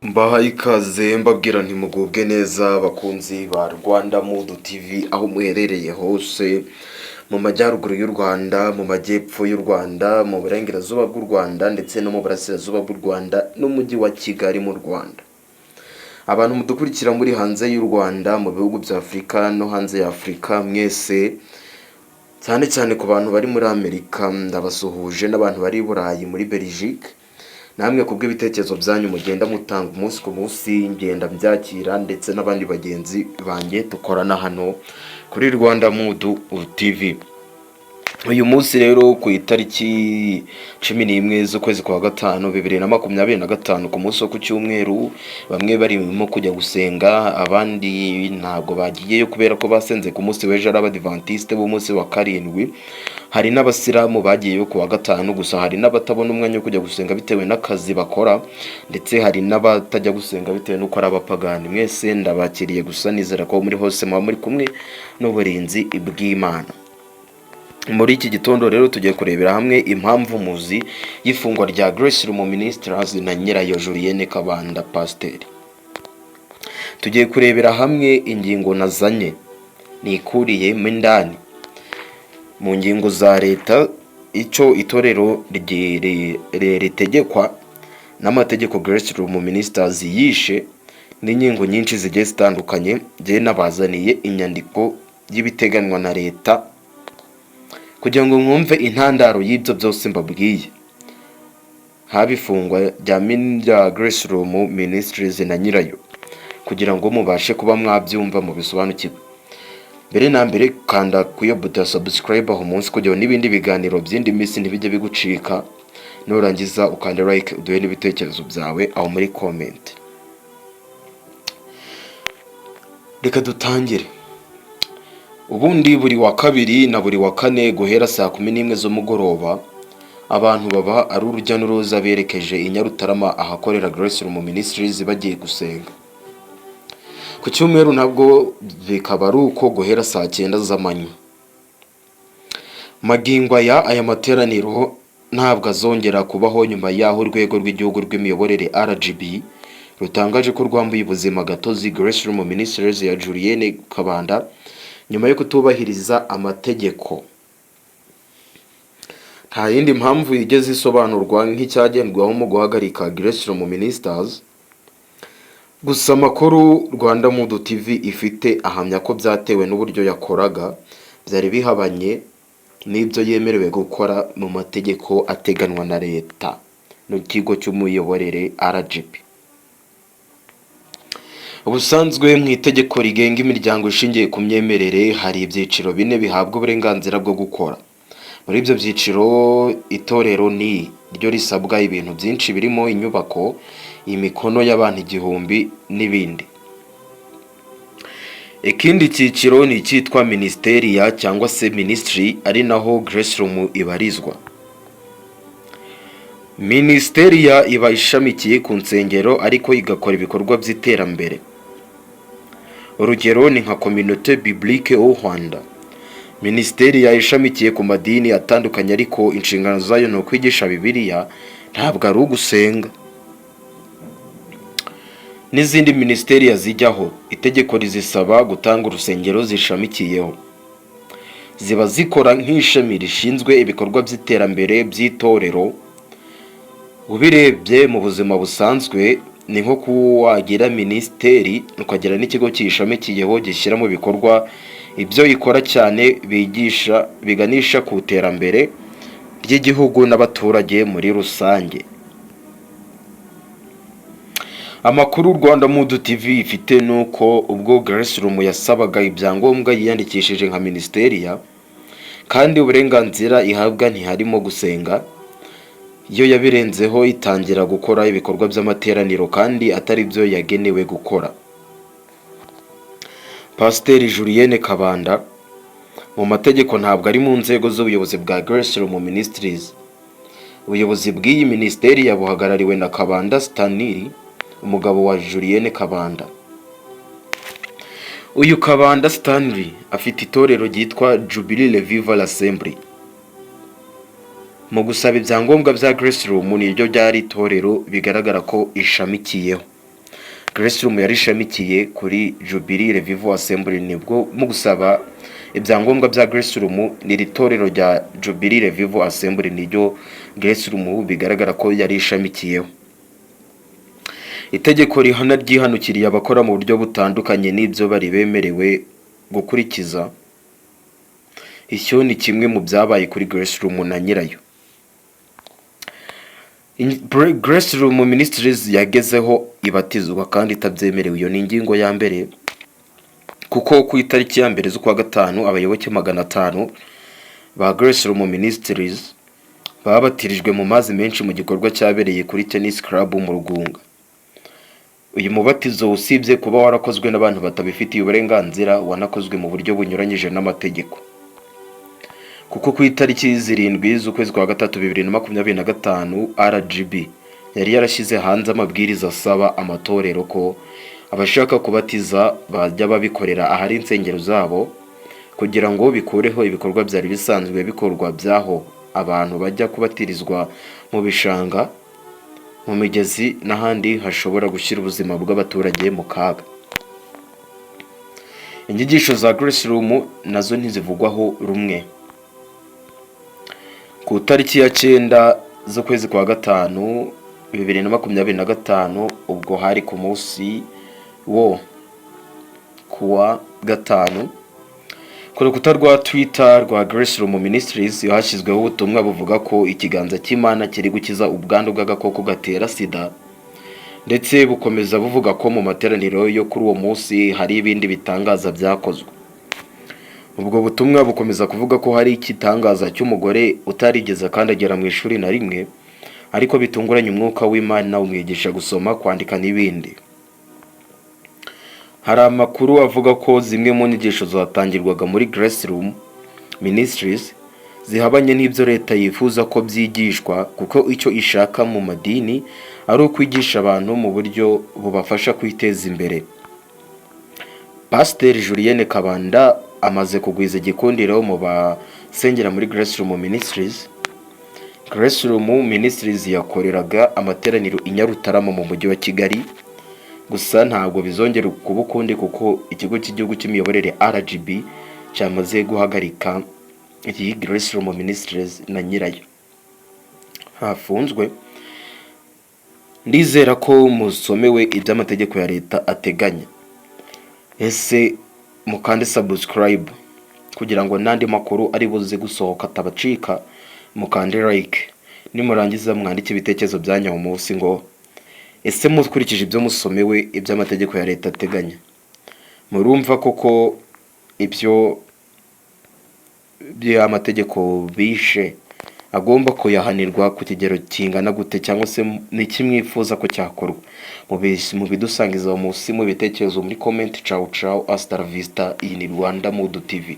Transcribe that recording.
Mbahaye ikaze mbabwira ntimugubwe neza bakunzi ba Rwanda Mood TV aho muherereye hose mu majyaruguru y'u Rwanda, mu majyepfo y'u Rwanda, mu burengerazuba bw'u Rwanda ndetse no mu burasirazuba bw'u Rwanda n'umujyi wa Kigali mu Rwanda. Abantu mudukurikira muri hanze y'u Rwanda, mu bihugu bya Afurika no hanze ya Afurika, mwese cyane cyane ku bantu bari muri Amerika ndabasuhuje, n'abantu bari i Burayi muri Belgique. Namwe kubw'ibitekerezo byanyu mugenda mutanga umunsi ku munsi ngenda mbyakira, ndetse n'abandi bagenzi banjye dukorana hano kuri Rwanda Mood TV. Uyu munsi rero ku itariki 11 z'ukwezi kwa gatanu 2025 ku munsi wo ku cyumweru, bamwe barimo kujya gusenga, abandi ntabwo bagiyeyo kubera ko basenze ku munsi w'ejo ari abadivantiste b'umunsi wa karindwi. Hari n'abasilamu bagiyeyo ku wa gatanu, gusa hari n'abatabona umwanya wo kujya gusenga bitewe n'akazi bakora, ndetse hari n'abatajya gusenga bitewe n'uko ari abapagani. Mwese ndabakiriye, gusa nizera ko muri hose muba muri kumwe n'uburinzi bw'Imana. Muri iki gitondo rero tugiye kurebera hamwe impamvu muzi y'ifungwa rya Grace Room Ministries na nyirayo Julienne Kabanda Pasiteri. Tugiye kurebera hamwe ingingo nazanye nikuriye mo indani mu ngingo za leta, icyo itorero ritegekwa n'amategeko Grace Room Ministries yishe, n'ingingo nyinshi zigiye zitandukanye. Ngiye nabazaniye inyandiko y'ibiteganwa na leta kugira ngo mwumve intandaro y'ibyo byose mbabwiye, haba ifungwa rya Grace Room Ministries na nyirayo, kugira ngo mubashe kuba mwabyumva mu bisobanukirwe. Mbere na mbere kanda ku iyo buto ya subscribe aho munsi kugira ngo n'ibindi biganiro by'indi minsi ntibijye bigucika, nurangiza ukanda like uduhe n'ibitekerezo byawe aho muri comment. Reka dutangire. Ubundi buri wa kabiri na buri wa kane guhera saa 11 z'umugoroba, abantu baba ari urujya n'uruza berekeje i Nyarutarama ahakorera Grace Room Ministries bagiye gusenga. Ku cyumweru nabwo bikaba ari uko guhera saa 9 z'amanywa. Magingo aya materaniro ntabwo azongera kubaho nyuma y'aho urwego rw'igihugu rw'imiyoborere RGB rutangaje ko rwambuye ubuzima gatozi Grace Room Ministries ya Julienne Kabanda nyuma yo kutubahiriza amategeko. Nta yindi mpamvu yigeze isobanurwa nk'icyagendwaho mu guhagarika Grace Room Ministries. Gusa amakuru Rwanda Mood TV ifite ahamya ko byatewe n'uburyo yakoraga byari bihabanye n'ibyo yemerewe gukora mu mategeko ateganwa na leta n'ikigo cy'umuyoborere RGB. Ubusanzwe mu itegeko rigenga imiryango ishingiye ku myemerere hari ibyiciro 4 bihabwa uburenganzira bwo gukora. Muri ibyo byiciro itorero ni ryo risabwa ibintu byinshi birimo inyubako, imikono y'abantu 1000 n'ibindi. Ikindi cyiciro ni cyitwa ministeriya cyangwa se ministry, ari naho Grace Room ibarizwa. Ministeriya iba ishamikiye ku nsengero ariko igakora ibikorwa by'iterambere. Urugero ni nka Communauté Biblique au Rwanda. Ministeriya ishamikiye ku madini atandukanye ariko inshingano zayo no kwigisha Bibiliya, ntabwo ari ugusenga. N'izindi ministeriya zijyaho itegeko rizisaba gutanga urusengero zishamikiyeho. Ziba zikora nk'ishami rishinzwe ibikorwa by'iterambere by'itorero. Ubirebye mu buzima busanzwe ni nko kuwagira ministeri ukagira n'ikigo cyishamikiyeho gishyira mu bikorwa ibyo ikora cyane, biganisha ku iterambere ry'igihugu n'abaturage muri rusange. Amakuru Rwanda Mood TV ifite nuko ubwo Grace Room yasabaga ibyangombwa yiyandikishije nka ministeriya, kandi uburenganzira ihabwa ntiharimo gusenga. Iyo yabirenzeho itangira gukora ibikorwa by'amateraniro kandi atari byo yagenewe gukora. Pasiteri Julienne Kabanda mu mategeko ntabwo ari mu nzego z'ubuyobozi bwa Grace Room Ministries. Ubuyobozi bw'iyi ministeri yabuhagarariwe na Kabanda Stanley, umugabo wa Julienne Kabanda. Uyu Kabanda Stanley afite itorero ryitwa Jubilee Revival Assembly. Mu gusaba ibyangombwa bya Grace Room niryo byari itorero bigaragara ko ishamikiyeho. Grace Room yari ishamikiye kuri Jubilee Revival Assembly. Nibwo mu gusaba ibyangombwa bya Grace Room n'iri torero rya Jubilee Revival Assembly niryo Grace Room bigaragara ko yari ishamikiyeho. Itegeko rihana ryihanukiriye abakora mu buryo butandukanye n'ibyo bari bemerewe gukurikiza. Icyo ni kimwe mu byabaye kuri Grace Room na nyirayo. Grace Room Ministries yagezeho ibatizwa kandi itabyemerewe. Iyo ni ingingo ya mbere, kuko ku itariki ya mbere z'ukwa gatanu abayoboke 500 ba Grace Room Ministries babatirijwe mu mazi menshi mu gikorwa cyabereye kuri Tennis Club mu Rugunga. Uyu mubatizo usibye kuba warakozwe n'abantu batabifitiye uburenganzira, wanakozwe mu buryo bunyuranyije n'amategeko, kuko ku itariki 7 z'ukwezi kwa gatatu 2025 RGB yari yarashyize hanze amabwiriza asaba amatorero ko abashaka kubatiza bajya babikorera ahari insengero zabo, kugira ngo bikureho ibikorwa byari bisanzwe bikorwa byaho abantu bajya kubatirizwa mu bishanga, mu migezi n'ahandi hashobora gushyira ubuzima bw'abaturage mu kaga. Inyigisho za Grace Room nazo ntizivugwaho rumwe. Ku tariki ya 9 z'ukwezi kwa gatanu 2025, ubwo hari ku munsi wo kuwa gatanu, ku rukuta rwa Twitter rwa Grace Room Ministries yahashyizweho ubutumwa buvuga ko ikiganza cy'Imana kiri gukiza ubwandu bw'agakoko gatera sida, ndetse bukomeza buvuga ko mu materaniro yo kuri uwo munsi hari ibindi bitangaza byakozwe. Ubwo butumwa bukomeza kuvuga ko hari ikitangaza cy'umugore utarigeze kandagira mu ishuri na rimwe, ariko bitunguranye umwuka w'Imana umwigisha gusoma, kwandika n'ibindi. Hari amakuru avuga ko zimwe mu nyigisho zatangirwaga muri Grace Room Ministries zihabanye n'ibyo leta yifuza ko byigishwa, kuko icyo ishaka mu madini ari ukwigisha abantu mu buryo bubafasha kwiteza imbere. Pastor Julienne Kabanda amaze kugwiza igikundiro mu basengera muri Grace Room Ministries. Grace Room Ministries yakoreraga amateraniro i Nyarutarama mu mujyi wa Kigali, gusa ntabwo bizongera kuba ukundi kuko ikigo cy'igihugu cy'imiyoborere RGB cyamaze guhagarika iyi Grace Room Ministries na nyirayo hafunzwe. Ndizera ko musomewe iby'amategeko ya leta ateganya. Ese mukande subscribe kugira ngo nandi makuru ari buze gusohoka tabacika, mukande like, nimurangiza mwandike ibitekerezo byanyu munsi ngo ese mukurikije ibyo musomewe iby'amategeko ya leta ateganya, murumva koko ibyo by'amategeko bishe agomba kuyahanirwa ku kigero kingana gute, cyangwa se ni kimwifuza ko cyakorwa? Mu bidusangiza munsi mu bitekerezo muri comment. Ciao ciao, hasta la vista. Iyi ni Rwanda Mood TV.